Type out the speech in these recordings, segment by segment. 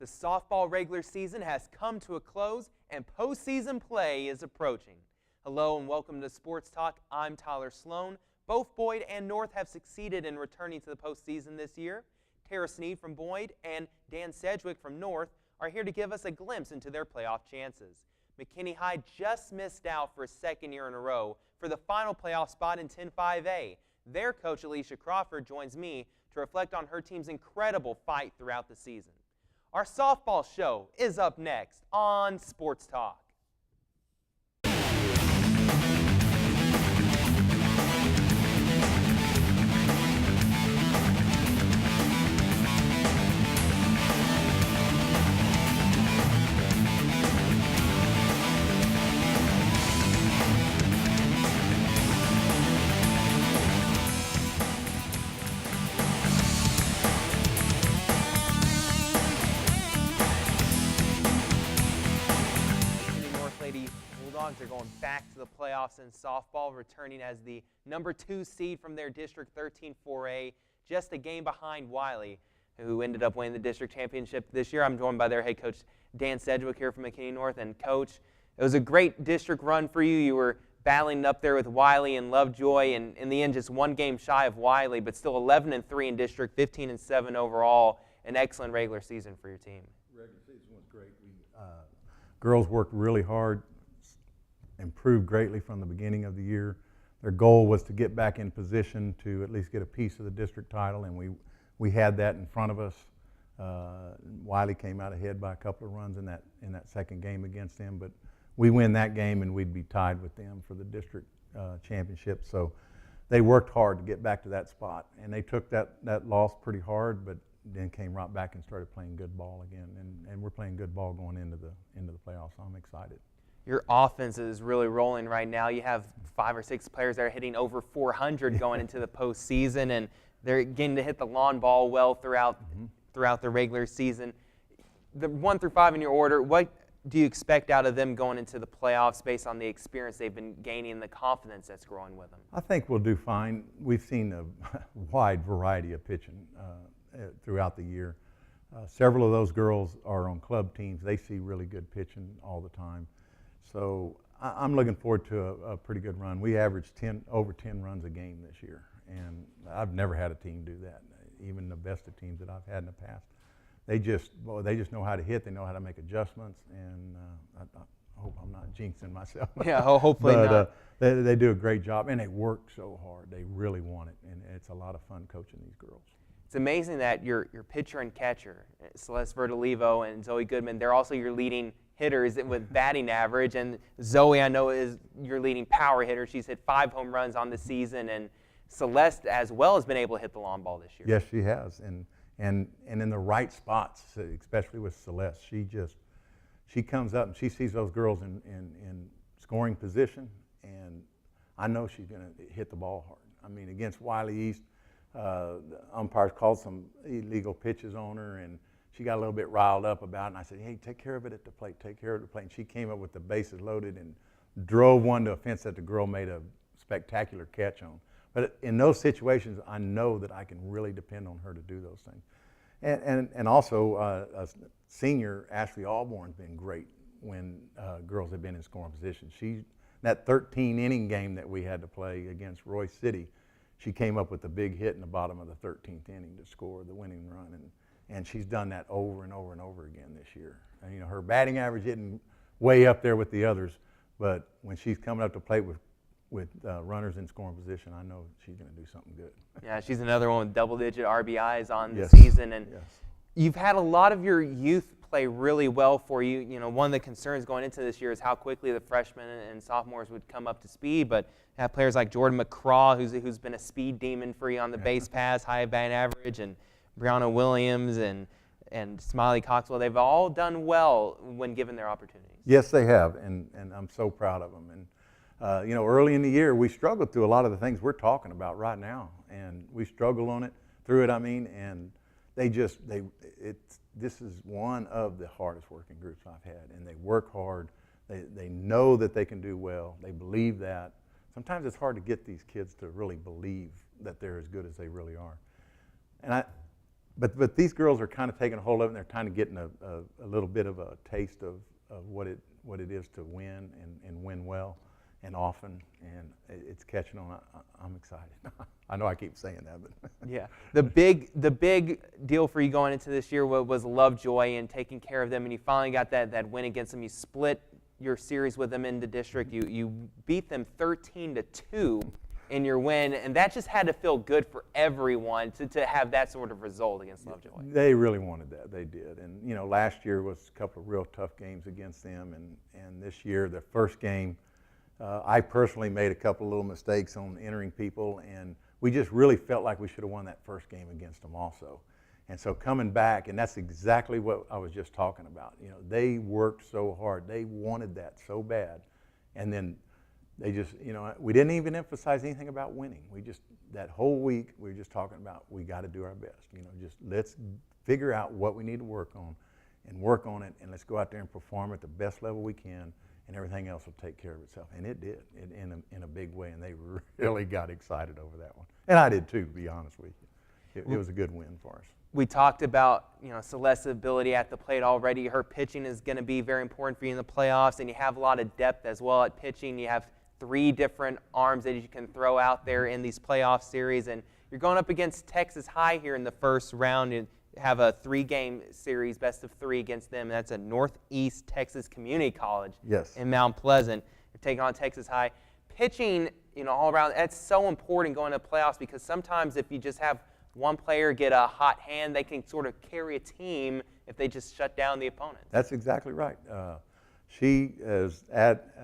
The softball regular season has come to a close and postseason play is approaching. Hello and welcome to Sports Talk. I'm Tyler Sloan. Both Boyd and North have succeeded in returning to the postseason this year. Tara Sneed from Boyd and Dan Sedgwick from North are here to give us a glimpse into their playoff chances. McKinney High just missed out for a second year in a row for the final playoff spot in 10-5A. Their coach Alicia Crawford joins me to reflect on her team's incredible fight throughout the season. Our softball show is up next on Sports Talk. They're going back to the playoffs in softball, returning as the number 2 seed from their District 13 4A, just a game behind Wiley, who ended up winning the district championship this year. I'm joined by their head coach, Dan Sedgwick, here from McKinney North. And, Coach, it was a great district run for you. You were battling up there with Wiley and Lovejoy, and in the end, just one game shy of Wiley, but still 11-3 in district, 15-7 overall. An excellent regular season for your team. Regular season was great. Girls worked really hard. Improved greatly from the beginning of the year. Their goal was to get back in position to at least get a piece of the district title, and we had that in front of us. Wiley came out ahead by a couple of runs in that second game against them, but we win that game and we'd be tied with them for the district championship. So they worked hard to get back to that spot, and they took that loss pretty hard, but then came right back and started playing good ball again, and we're playing good ball going into the playoffs. So I'm excited. Your offense is really rolling right now. You have 5 or 6 players that are hitting over 400 going into the postseason, and they're getting to hit the lawn ball well throughout the regular season. The 1 through 5 in your order, what do you expect out of them going into the playoffs based on the experience they've been gaining and the confidence that's growing with them? I think we'll do fine. We've seen a wide variety of pitching throughout the year. Several of those girls are on club teams. They see really good pitching all the time. So I'm looking forward to a pretty good run. We averaged over 10 runs a game this year, and I've never had a team do that, even the best of teams that I've had in the past. They just know how to hit. They know how to make adjustments, and I hope I'm not jinxing myself. Yeah, hopefully not. They do a great job, and they work so hard. They really want it, and it's a lot of fun coaching these girls. It's amazing that your pitcher and catcher, Celeste Verdolivo and Zoe Goodman, they're also your leading hitters with batting average, and Zoe, I know, is your leading power hitter. She's hit 5 home runs on the season, and Celeste as well has been able to hit the lawn ball this year. Yes, she has, and in the right spots, especially with Celeste. She comes up and she sees those girls in scoring position, and I know she's going to hit the ball hard. I mean, against Wiley East, the umpires called some illegal pitches on her, and she got a little bit riled up about it, and I said, hey, take care of it at the plate, take care of it at the plate. And she came up with the bases loaded and drove one to a fence that the girl made a spectacular catch on. But in those situations, I know that I can really depend on her to do those things. And also, a senior, Ashley Allborn's been great when girls have been in scoring position. That 13-inning game that we had to play against Royce City, she came up with a big hit in the bottom of the 13th inning to score the winning run. And she's done that over and over and over again this year. And, you know, her batting average isn't way up there with the others, but when she's coming up to plate with runners in scoring position, I know she's going to do something good. Yeah, she's another one with double-digit RBIs on the season. And you've had a lot of your youth play really well for you. You know, one of the concerns going into this year is how quickly the freshmen and sophomores would come up to speed, but you have players like Jordan McCraw, who's been a speed demon for you on the base pass, high batting average, and Brianna Williams and Smiley Coxwell. They've all done well when given their opportunities. Yes, they have, and I'm so proud of them. And you know, early in the year, we struggled through a lot of the things we're talking about right now, and we struggled through it. I mean, and this is one of the hardest working groups I've had, and they work hard. They know that they can do well. They believe that. Sometimes it's hard to get these kids to really believe that they're as good as they really are. but these girls are kind of taking a hold of it, and they're kind of getting a little bit of a taste of what it is to win and win well and often, and it's catching on. I'm excited. I know I keep saying that, but yeah, the big deal for you going into this year was Lovejoy and taking care of them, and you finally got that win against them. You split your series with them in the district. You beat them 13-2 in your win, and that just had to feel good for everyone to have that sort of result against Lovejoy. They really wanted that. They did. And, last year was a couple of real tough games against them, and this year, the first game, I personally made a couple of little mistakes on entering people, and we just really felt like we should have won that first game against them also. And so coming back, and that's exactly what I was just talking about. They worked so hard. They wanted that so bad. And then they just, we didn't even emphasize anything about winning. That whole week, we were just talking about we got to do our best. Just let's figure out what we need to work on and work on it, and let's go out there and perform at the best level we can, and everything else will take care of itself. And it did in a big way, and they really got excited over that one. And I did too, to be honest with you. It was a good win for us. We talked about Celeste's ability at the plate already. Her pitching is going to be very important for you in the playoffs, and you have a lot of depth as well at pitching. You have 3 different arms that you can throw out there in these playoff series, and you're going up against Texas High here in the first round. You have a 3-game series, best of 3 against them. That's at Northeast Texas Community College in Mount Pleasant. You're taking on Texas High. Pitching, all around, that's so important going to playoffs, because sometimes if you just have one player get a hot hand, they can sort of carry a team if they just shut down the opponent. That's exactly right. She is at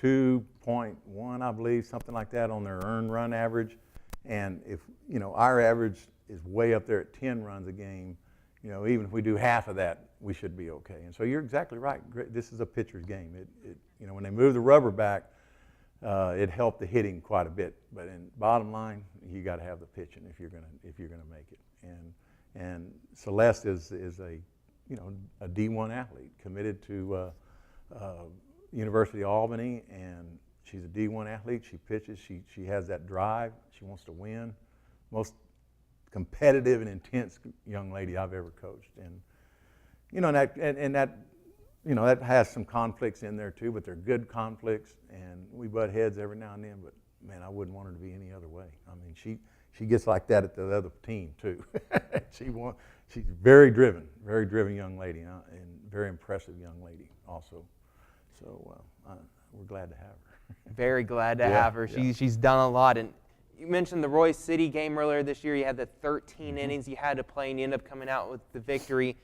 2.1, I believe, something like that on their earned run average. And if, our average is way up there at 10 runs a game, even if we do half of that, we should be okay. And so you're exactly right. This is a pitcher's game. When they move the rubber back, it helped the hitting quite a bit. But in bottom line, you got to have the pitching if you're gonna make it. And Celeste is a D1 athlete committed to University of Albany, and she's a D1 athlete. She pitches. She has that drive. She wants to win. Most competitive and intense young lady I've ever coached. And that has some conflicts in there too, but they're good conflicts, and we butt heads every now and then. But man, I wouldn't want her to be any other way. I mean, she gets like that at the other team too. She's very driven young lady, and very impressive young lady also. So we're glad to have her. Very glad to have her. She's done a lot. And you mentioned the Royce City game earlier this year. You had the 13 innings you had to play, and you end up coming out with the victory.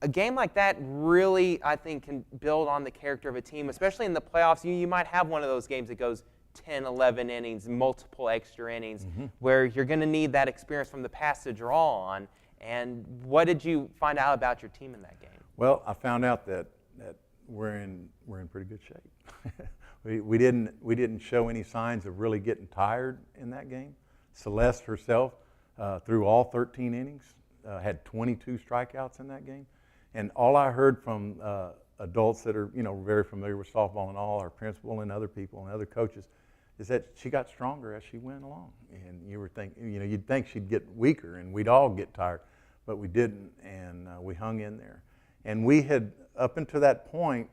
A game like that really, I think, can build on the character of a team, especially in the playoffs. You might have one of those games that goes 10, 11 innings, multiple extra innings, where you're going to need that experience from the past to draw on. And what did you find out about your team in that game? Well, I found out that we're in pretty good shape. we didn't show any signs of really getting tired in that game. Celeste herself, through all 13 innings, had 22 strikeouts in that game. And all I heard from adults that are very familiar with softball and all, our principal and other people and other coaches, is that she got stronger as she went along. And you'd think she'd get weaker and we'd all get tired, but we didn't, and we hung in there. And we had, up until that point,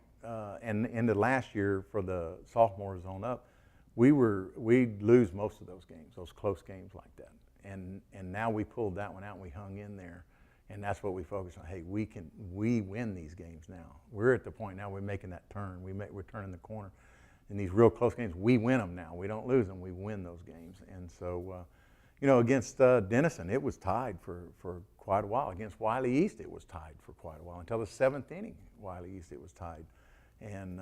and into last year for the sophomores on up, we'd lose most of those games, those close games like that. And now we pulled that one out and we hung in there. And that's what we focused on. Hey, we win these games now. We're at the point now we're making that turn. We're turning the corner. In these real close games, we win them now. We don't lose them. We win those games. And so, against Denison, it was tied for quite a while. Against Wiley East, it was tied for quite a while. Until the 7th inning, Wiley East, it was tied. And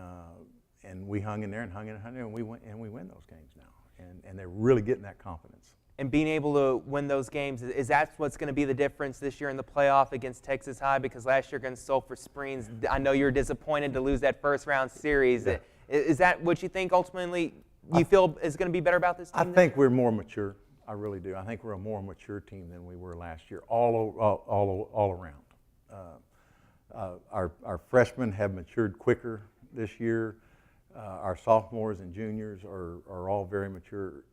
we hung in there and we win those games now. And they're really getting that confidence. And being able to win those games, is that what's going to be the difference this year in the playoff against Texas High? Because last year against Sulphur Springs, I know you were disappointed to lose that first round series. Yeah. Is that what you think ultimately you feel is going to be better about this team? I think we're more mature. I really do. I think we're a more mature team than we were last year, all around. Our freshmen have matured quicker this year. Our sophomores and juniors are all very mature.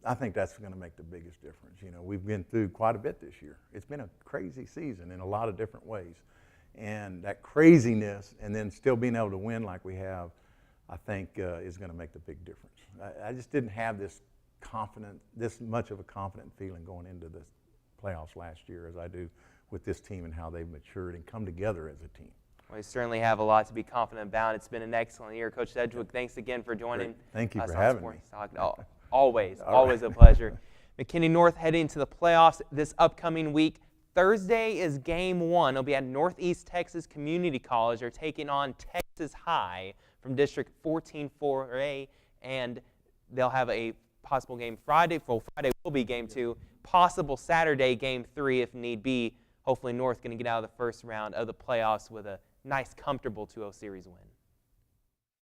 I think that's going to make the biggest difference. You know, we've been through quite a bit this year. It's been a crazy season in a lot of different ways. And that craziness and then still being able to win like we have, I think is going to make the big difference. I just didn't have this much of a confident feeling going into the playoffs last year as I do with this team and how they've matured and come together as a team. Well, we certainly have a lot to be confident about. It's been an excellent year. Coach Sedgwick, thanks again for joining us. Thank you for having me. Always right. a pleasure. McKinney North heading to the playoffs this upcoming week. Thursday is game 1. It'll be at Northeast Texas Community College. They're taking on Texas High from District 14-4A, and they'll have a possible game Friday. Well, Friday will be game 2. Possible Saturday game 3 if need be. Hopefully North going to get out of the first round of the playoffs with a nice, comfortable 2-0 series win.